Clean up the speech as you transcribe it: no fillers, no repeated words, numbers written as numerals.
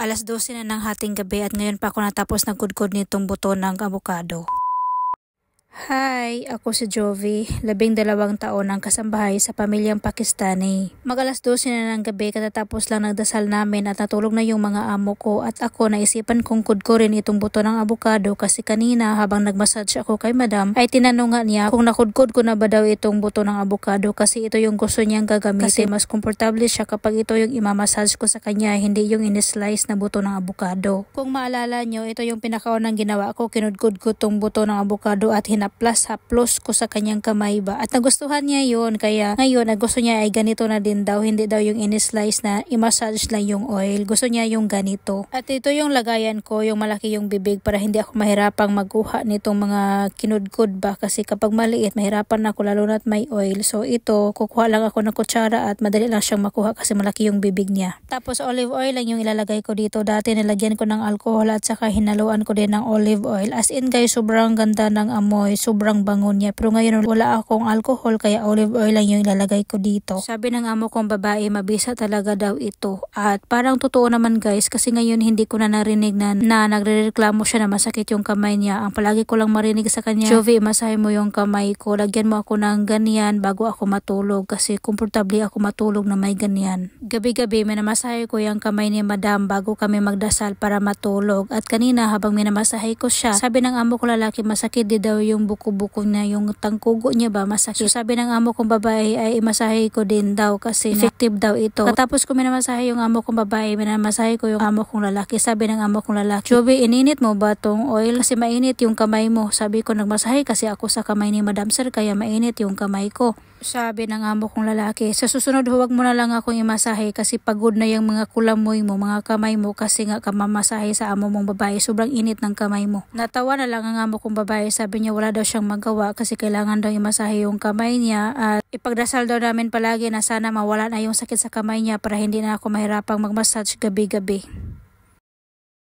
12 na ng hating gabi at ngayon pa ako natapos nagkudkod nitong buto ng avocado. Hi, ako si Jovi, 12 taon ang kasambahay sa pamilyang Pakistani. Mag-12 na ng gabi katatapos lang nagdasal namin at natulog na yung mga amo ko at ako naisipan kong kudkurin itong buto ng avocado kasi kanina habang nagmassage ako kay madam ay tinanungan niya kung nakudkod ko na ba daw itong buto ng avocado kasi ito yung gusto niyang gagamitin. Kasi mas komportable siya kapag ito yung imamassage ko sa kanya, hindi yung in-slice na buto ng avocado. Kung maalala nyo, ito yung pinakaunang ginawa ko, kinudkod ko itong haplos ng avocado at haplos ko sa kanyang kamay ba. At nagustuhan niya yun, kaya ngayon gusto niya ay ganito na din daw, hindi daw yung in-slice na i-massage lang yung oil. Gusto niya yung ganito. At ito yung lagayan ko, yung malaki yung bibig para hindi ako mahirapang magkuha nitong mga kinudkod ba. Kasi kapag maliit, mahirapan ako lalo na't may oil. So ito, kukuha lang ako ng kutsara at madali lang siyang makuha kasi malaki yung bibig niya. Tapos olive oil lang yung ilalagay ko dito. Dati nilagyan ko ng alcohol at saka hinaluan ko din ng olive oil. As in guys, sobrang ganda ng amoy, sobrang bango niya. Pero ngayon wala akong alcohol kaya olive oil lang yung ilalagay ko dito. Sabi ng amo kong babae, mabisa talaga daw ito. At parang totoo naman guys kasi ngayon hindi ko na narinig na nagrereklamo siya na masakit yung kamay niya. Ang palagi ko lang marinig sa kanya, Jovi, masahe mo yung kamay ko. Lagyan mo ako ng ganyan bago ako matulog kasi komportable ako matulog na may ganyan. Gabi-gabi minamasahe ko yung kamay ni madam bago kami magdasal para matulog. At kanina habang minamasahe ko siya, sabi ng amo ko lalaki masakit di daw yung buko-buko niya, yung tangkugo niya ba masakit. So sabi ng amo kong babae ay imasahe ko din daw kasi effective daw ito. Tapos ko minamasahe yung amo kong babae, minamasahe ko yung amo kong lalaki. Sabi ng amo kong lalaki, Jovi, ininit mo ba tong oil? Kasi mainit yung kamay mo. Sabi ko nagmasahe kasi ako sa kamay ni Madam Sir kaya mainit yung kamay ko. Sabi ng amo kong lalaki, sa susunod huwag mo na lang akong imasahe kasi pagod na yung mga kulamoy mo, mga kamay mo kasi nga kamamasahe sa amo mong babae, sobrang init ng kamay mo. Natawa na lang ang amo kong babae, sabi niya wala daw siyang magawa kasi kailangan daw imasahe yung kamay niya at ipagdasal daw namin palagi na sana mawala na yung sakit sa kamay niya para hindi na ako mahirapang magmassage gabi-gabi.